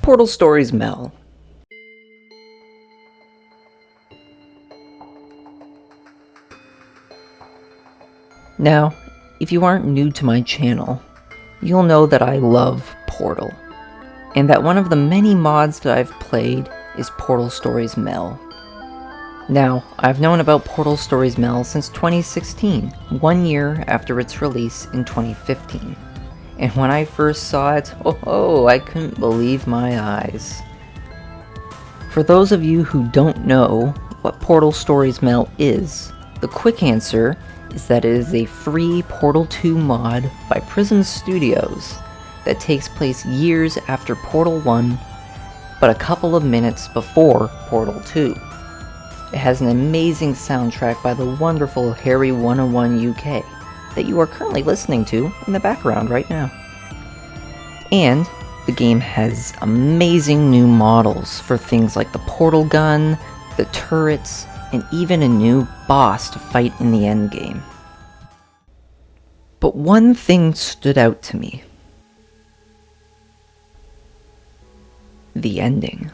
Portal Stories Mel. Now, if you aren't new to my channel, you'll know that I love Portal, and that one of the many mods that I've played is Portal Stories Mel. Now, I've known about Portal Stories Mel since 2016, 1 year after its release in 2015. And when I first saw it, I couldn't believe my eyes. For those of you who don't know what Portal Stories Mel is, the quick answer is that it is a free Portal 2 mod by Prism Studios that takes place years after Portal 1, but a couple of minutes before Portal 2. It has an amazing soundtrack by the wonderful Harry101UK that you are currently listening to in the background right now. And the game has amazing new models for things like the portal gun, the turrets, and even a new boss to fight in the endgame. But one thing stood out to me. The ending.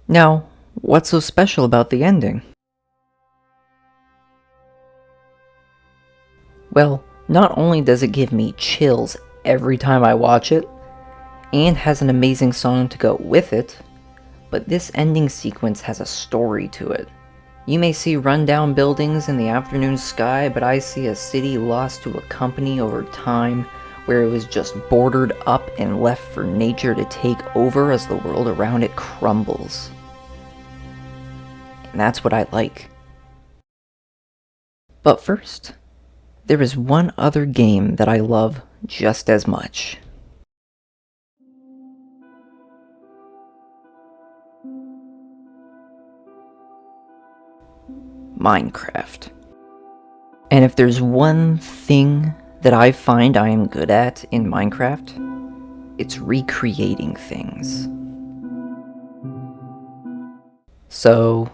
Now, what's so special about the ending? Well, not only does it give me chills every time I watch it, and has an amazing song to go with it, but this ending sequence has a story to it. You may see rundown buildings in the afternoon sky, but I see a city lost to a company over time, where it was just boarded up and left for nature to take over as the world around it crumbles. And that's what I like. But first, there is one other game that I love just as much. Minecraft. And if there's one thing that I find I am good at in Minecraft, it's recreating things. So,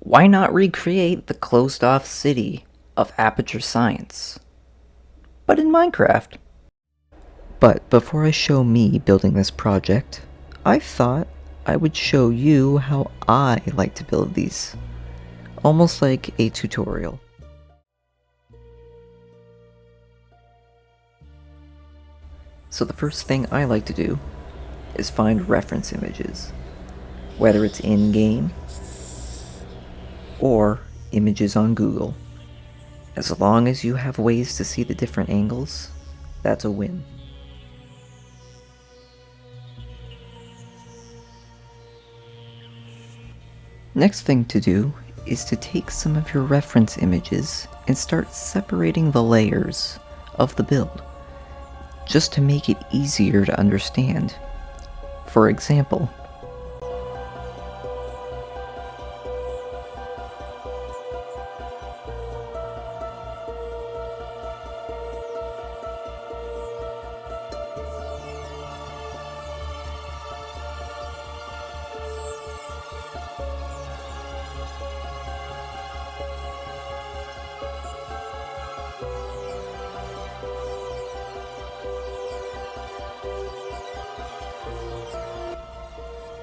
why not recreate the closed-off city of Aperture Science, but in Minecraft? But before I show me building this project, I thought I would show you how I like to build these, almost like a tutorial. So the first thing I like to do is find reference images, whether it's in-game or images on Google. As long as you have ways to see the different angles, that's a win. Next thing to do is to take some of your reference images and start separating the layers of the build, just to make it easier to understand. For example,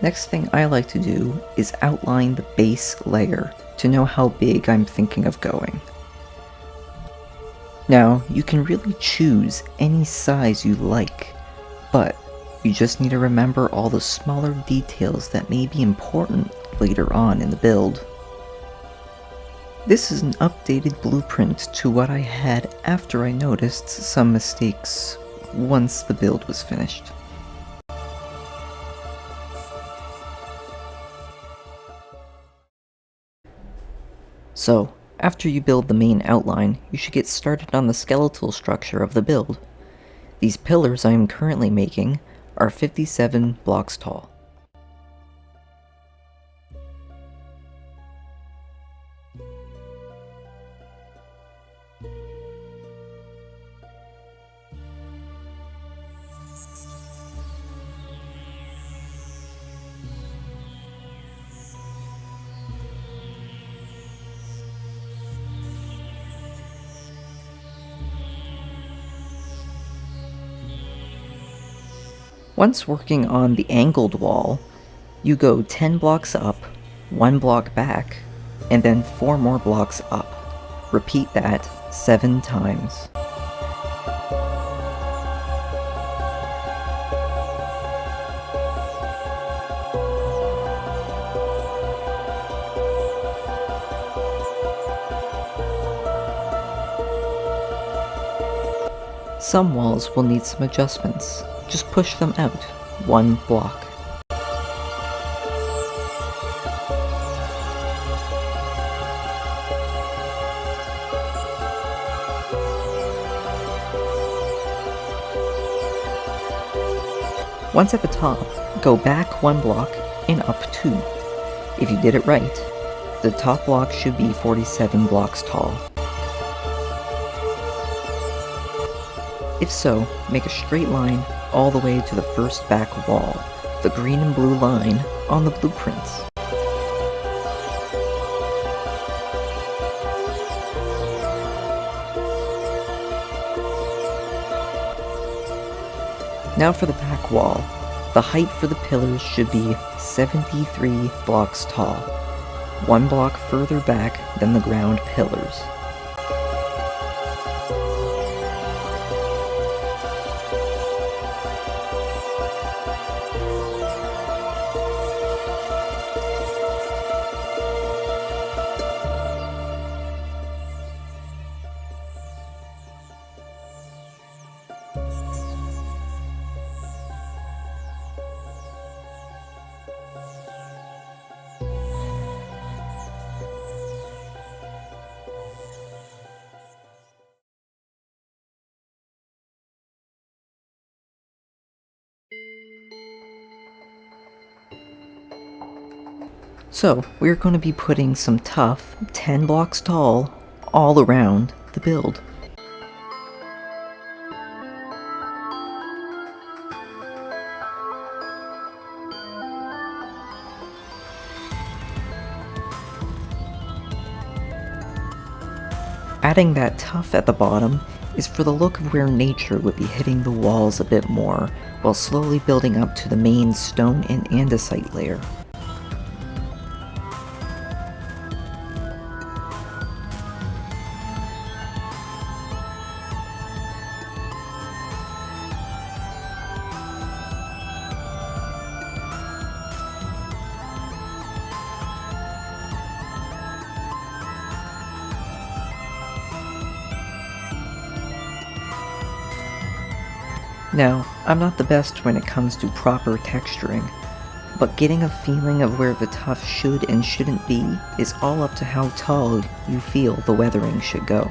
next thing I like to do is outline the base layer to know how big I'm thinking of going. Now, you can really choose any size you like, but you just need to remember all the smaller details that may be important later on in the build. This is an updated blueprint to what I had after I noticed some mistakes once the build was finished. So, after you build the main outline, you should get started on the skeletal structure of the build. These pillars I am currently making are 57 blocks tall. Once working on the angled wall, you go 10 blocks up, 1 block back, and then 4 more blocks up. Repeat that 7 times. Some walls will need some adjustments. Just push them out 1 block. Once at the top, go back 1 block and up 2. If you did it right, the top block should be 47 blocks tall. If so, make a straight line all the way to the first back wall, the green and blue line on the blueprints. Now for the back wall. The height for the pillars should be 73 blocks tall, 1 block further back than the ground pillars. So, we're going to be putting some tough, 10 blocks tall, all around the build. Adding that tough at the bottom is for the look of where nature would be hitting the walls a bit more, while slowly building up to the main stone and andesite layer. Now, I'm not the best when it comes to proper texturing, but getting a feeling of where the tuff should and shouldn't be is all up to how tall you feel the weathering should go.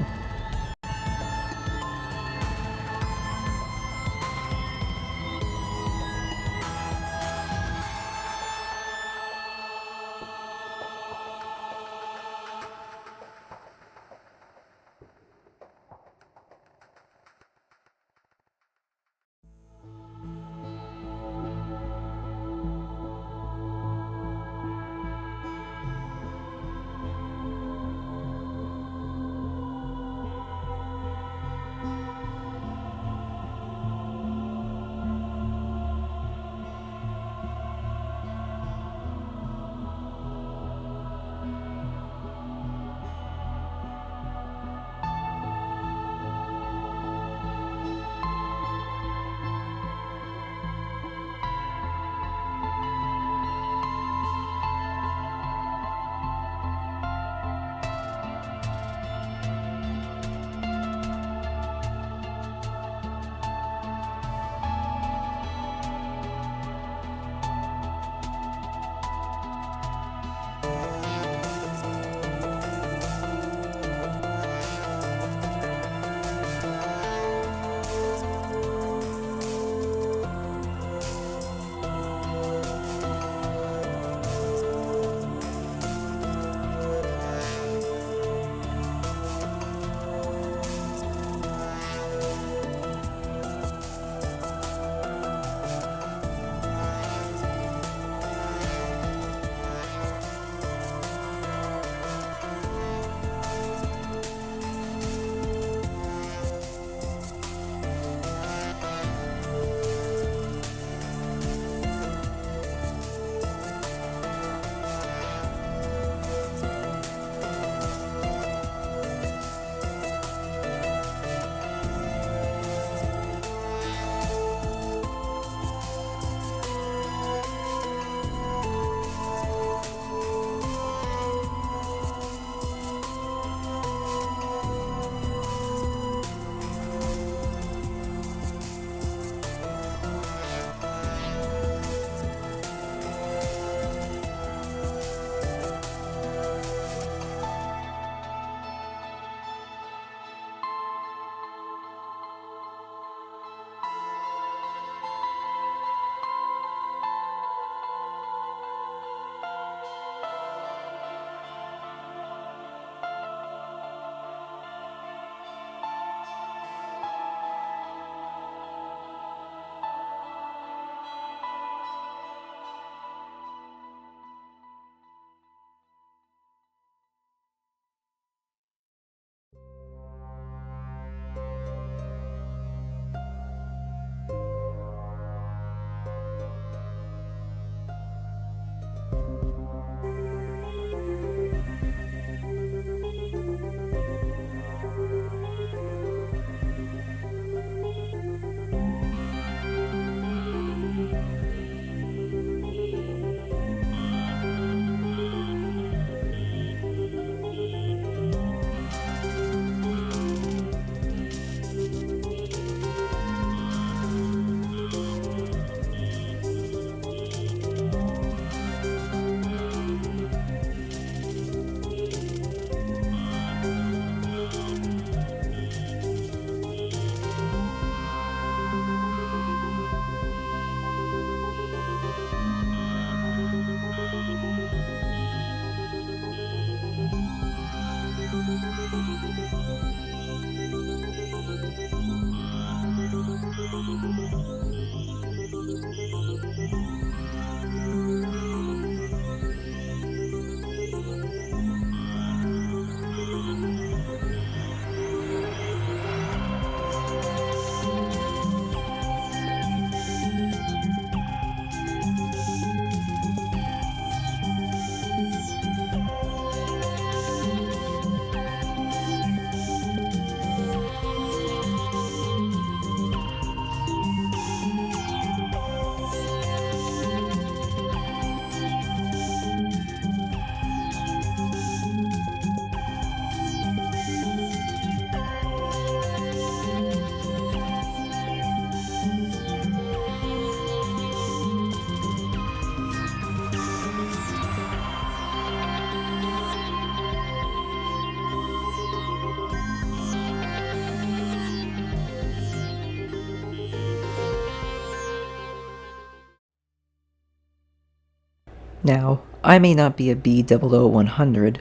Now, I may not be a B000100,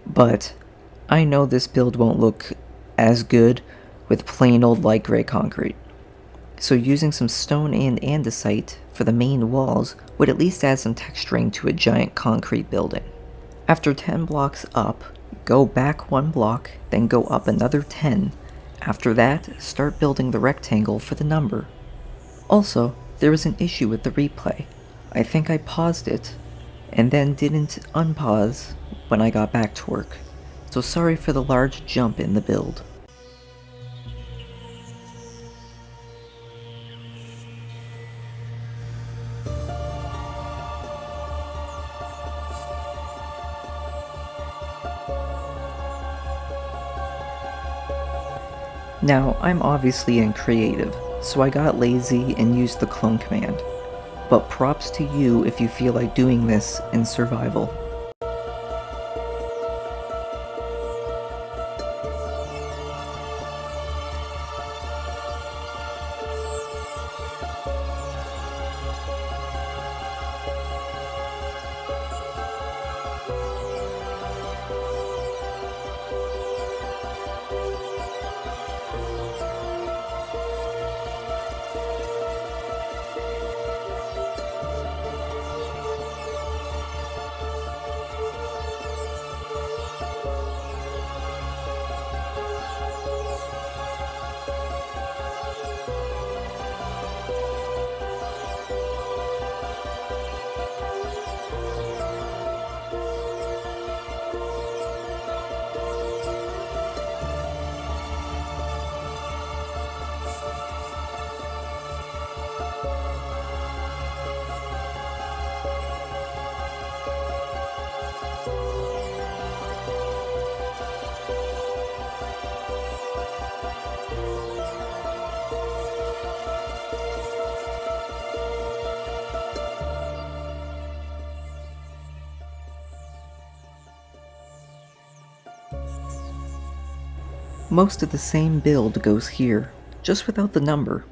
but I know this build won't look as good with plain old light gray concrete. So using some stone and andesite for the main walls would at least add some texturing to a giant concrete building. After 10 blocks up, go back 1 block, then go up another 10. After that, start building the rectangle for the number. Also, there was an issue with the replay. I think I paused it, and then didn't unpause when I got back to work. So sorry for the large jump in the build. Now, I'm obviously in creative, so I got lazy and used the clone command. But props to you if you feel like doing this in survival. Most of the same build goes here, just without the number.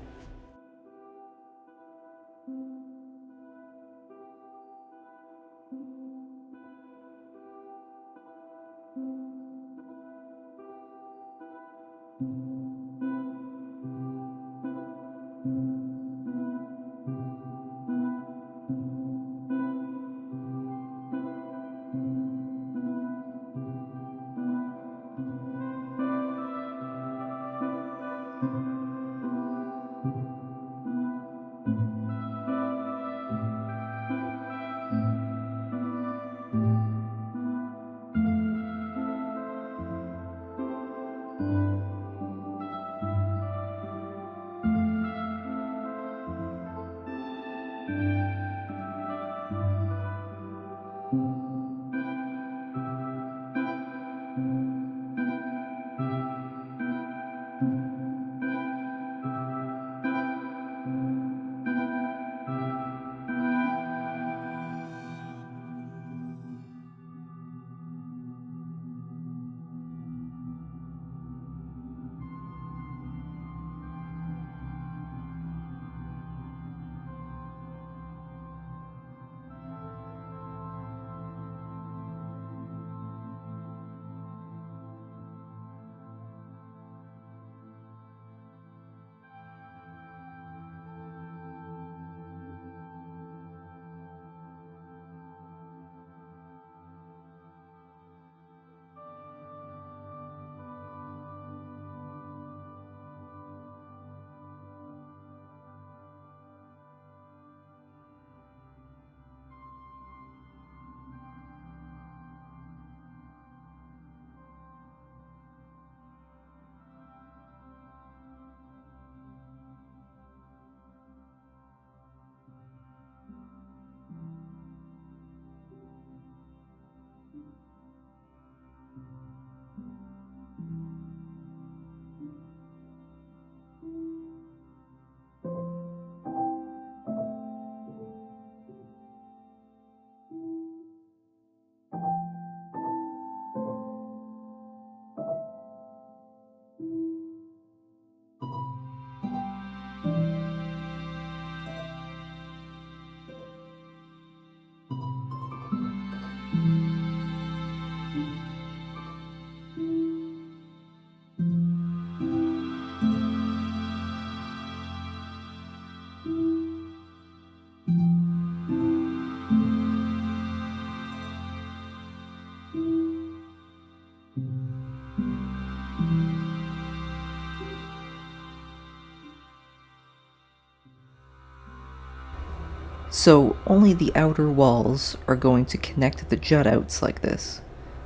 So only the outer walls are going to connect to the jut-outs like this.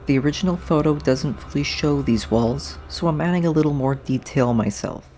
The original photo doesn't fully show these walls, so I'm adding a little more detail myself.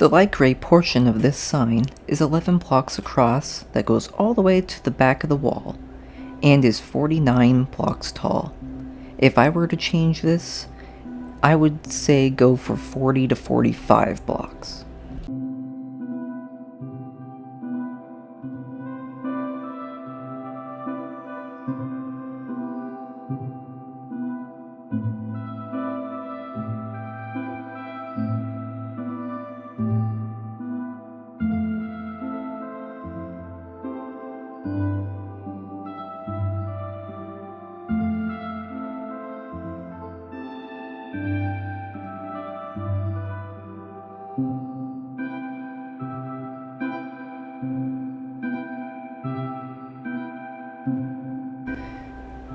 The light gray portion of this sign is 11 blocks across that goes all the way to the back of the wall, and is 49 blocks tall. If I were to change this, I would say go for 40 to 45 blocks.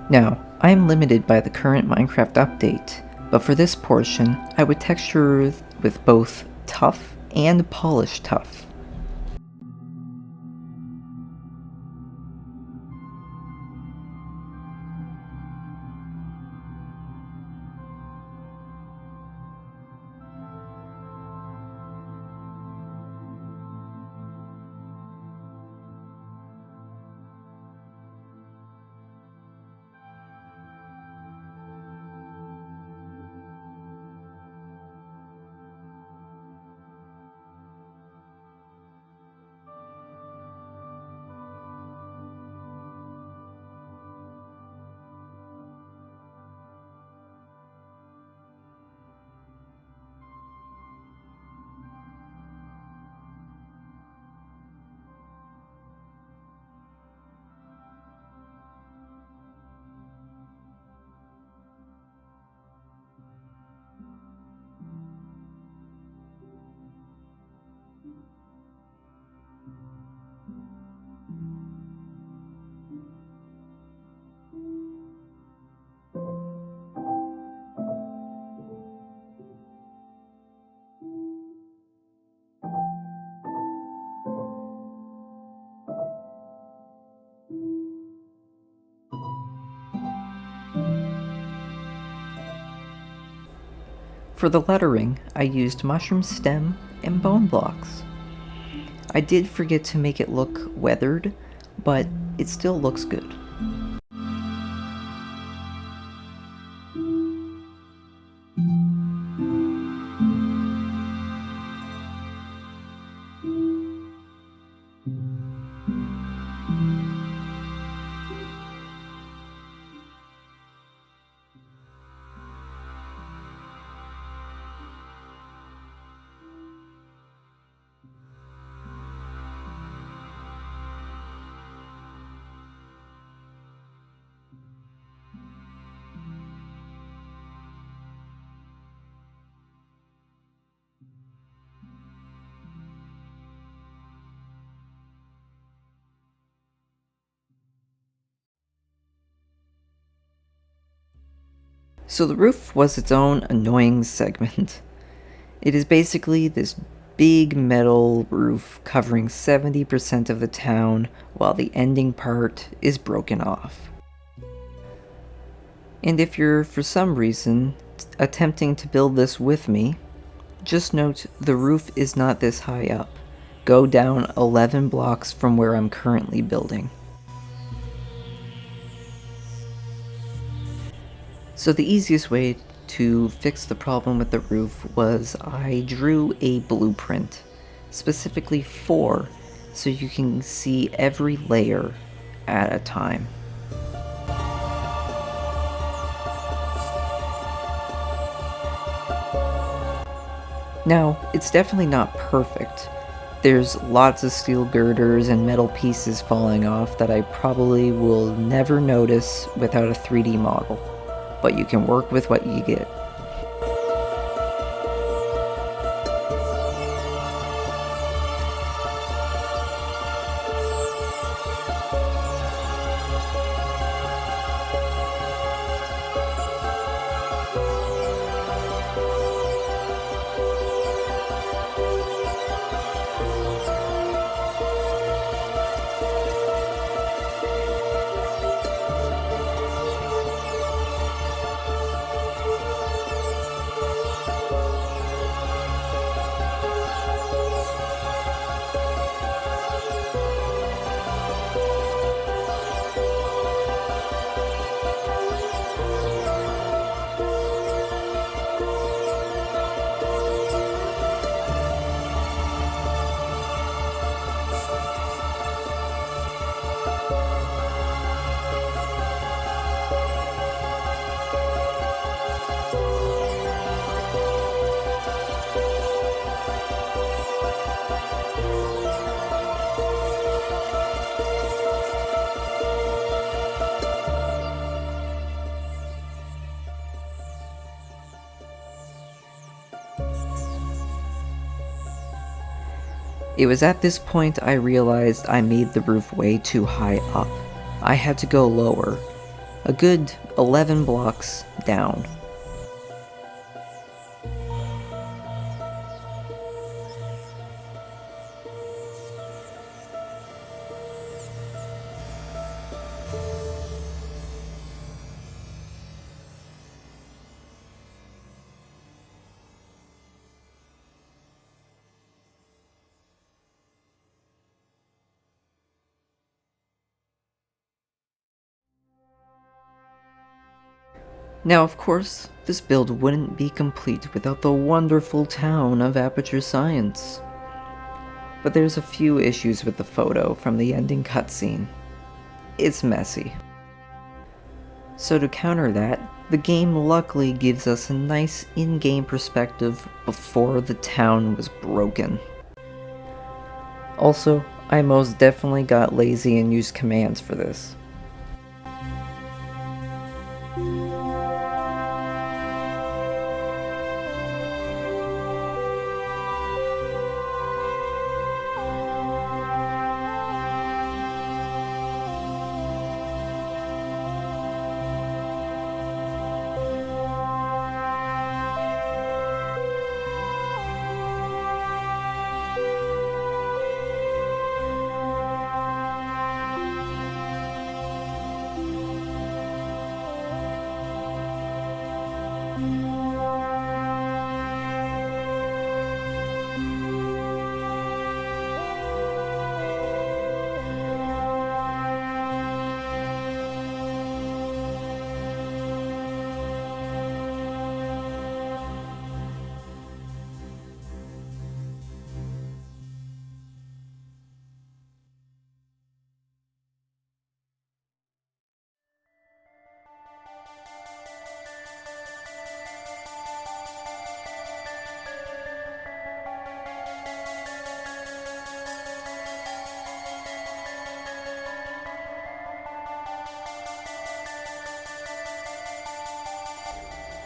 Now, I am limited by the current Minecraft update, but for this portion, I would texture with both tough and polished tough. For the lettering, I used mushroom stem and bone blocks. I did forget to make it look weathered, but it still looks good. So the roof was its own annoying segment. It is basically this big metal roof covering 70% of the town, while the ending part is broken off. And if you're, for some reason, attempting to build this with me, just note the roof is not this high up. Go down 11 blocks from where I'm currently building. So the easiest way to fix the problem with the roof was I drew a blueprint, specifically 4, so you can see every layer at a time. Now, it's definitely not perfect. There's lots of steel girders and metal pieces falling off that I probably will never notice without a 3D model, but you can work with what you get. It was at this point I realized I made the roof way too high up. I had to go lower. a good 11 blocks down. Now, of course, this build wouldn't be complete without the wonderful town of Aperture Science. But there's a few issues with the photo from the ending cutscene. It's messy. So to counter that, the game luckily gives us a nice in-game perspective before the town was broken. Also, I most definitely got lazy and used commands for this.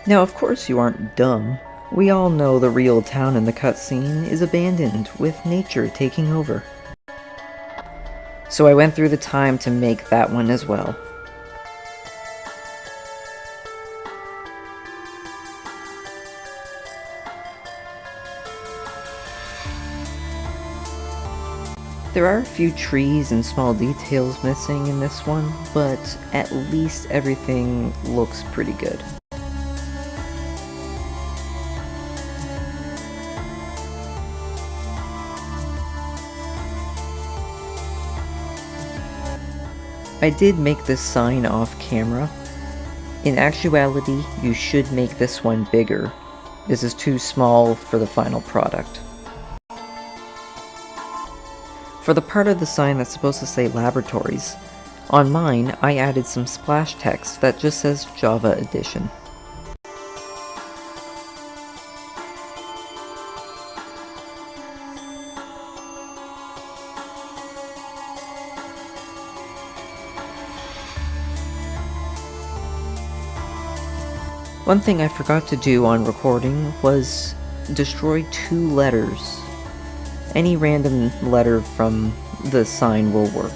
Now, of course you aren't dumb. We all know the real town in the cutscene is abandoned, with nature taking over. So I went through the time to make that one as well. There are a few trees and small details missing in this one, but at least everything looks pretty good. I did make this sign off camera. In actuality, you should make this one bigger. This is too small for the final product. For the part of the sign that's supposed to say laboratories, on mine I added some splash text that just says Java Edition. One thing I forgot to do on recording was destroy 2 letters. Any random letter from the sign will work.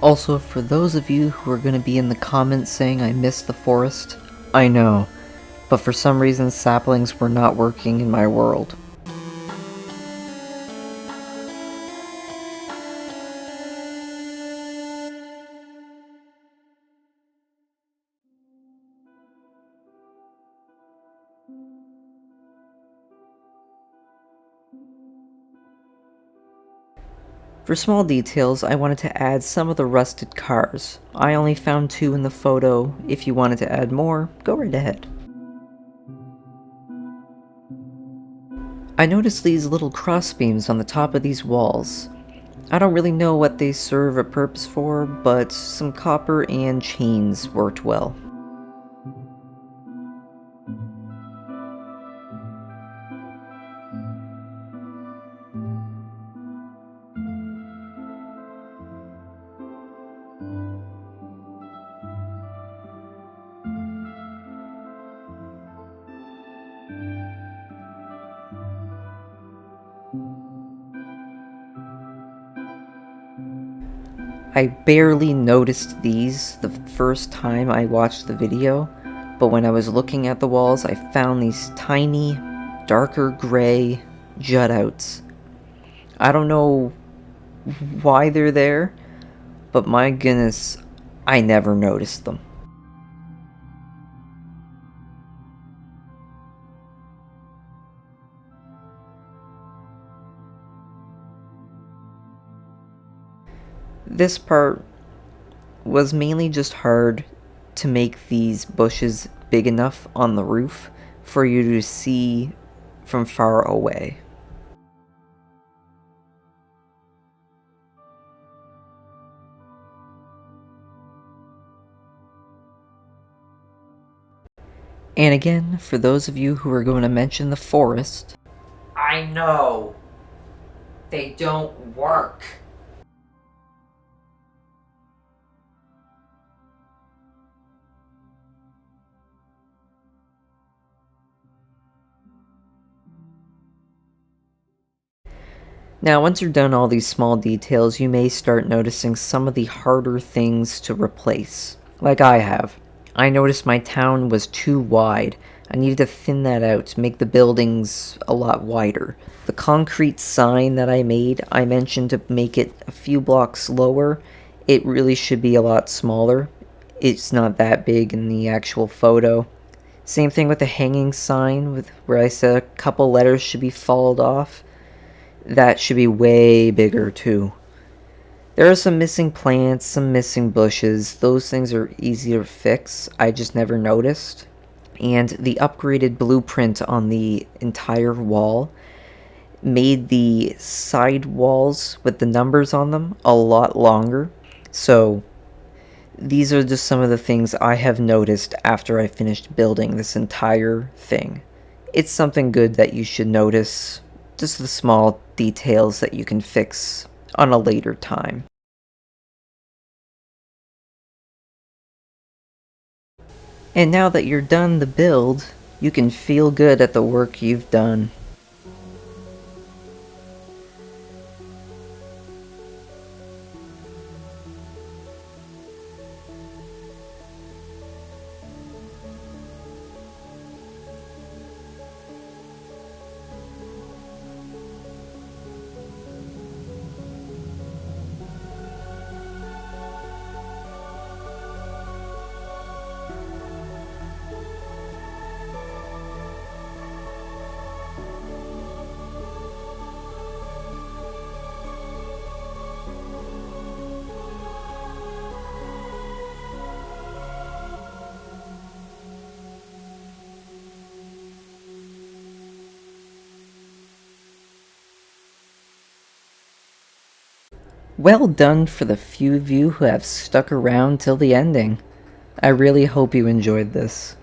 Also, for those of you who are going to be in the comments saying I missed the forest, I know, but for some reason saplings were not working in my world. For small details, I wanted to add some of the rusted cars. I only found 2 in the photo. If you wanted to add more, go right ahead. I noticed these little crossbeams on the top of these walls. I don't really know what they serve a purpose for, but some copper and chains worked well. I barely noticed these the first time I watched the video, but when I was looking at the walls, I found these tiny, darker gray jut-outs. I don't know why they're there, but my goodness, I never noticed them. This part was mainly just hard to make these bushes big enough on the roof for you to see from far away. And again, for those of you who are going to mention the forest, I know they don't work. Now, once you're done all these small details, you may start noticing some of the harder things to replace, like I have. I noticed my town was too wide. I needed to thin that out to make the buildings a lot wider. The concrete sign that I made, I mentioned to make it a few blocks lower. It really should be a lot smaller. It's not that big in the actual photo. Same thing with the hanging sign, where I said a couple letters should be followed off. That should be way bigger too. There are some missing plants, some missing bushes. Those things are easy to fix. I just never noticed. And the upgraded blueprint on the entire wall made the side walls with the numbers on them a lot longer. So these are just some of the things I have noticed after I finished building this entire thing. It's something good that you should notice. Just the small details that you can fix on a later time. And now that you're done the build, you can feel good at the work you've done. Well done for the few of you who have stuck around till the ending. I really hope you enjoyed this.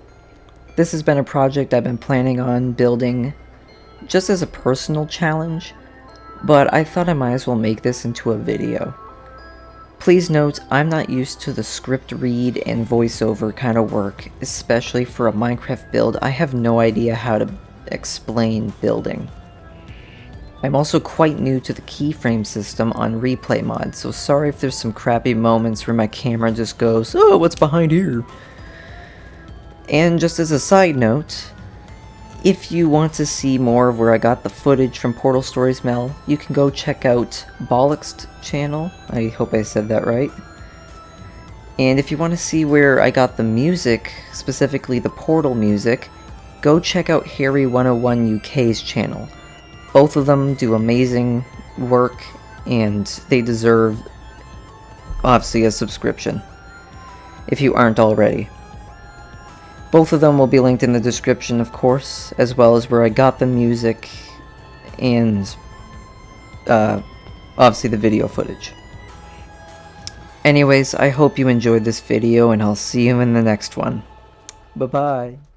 This has been a project I've been planning on building just as a personal challenge, but I thought I might as well make this into a video. Please note, I'm not used to the script read and voiceover kind of work, especially for a Minecraft build. I have no idea how to explain building. I'm also quite new to the keyframe system on replay mod, so sorry if there's some crappy moments where my camera just goes, "Oh, what's behind here?" And just as a side note, if you want to see more of where I got the footage from Portal Stories Mel, you can go check out Bolloxed Channel. I hope I said that right. And if you want to see where I got the music, specifically the Portal music, go check out Harry101UK's channel. Both of them do amazing work, and they deserve, obviously, a subscription, if you aren't already. Both of them will be linked in the description, of course, as well as where I got the music, and, obviously the video footage. Anyways, I hope you enjoyed this video, and I'll see you in the next one. Bye-bye.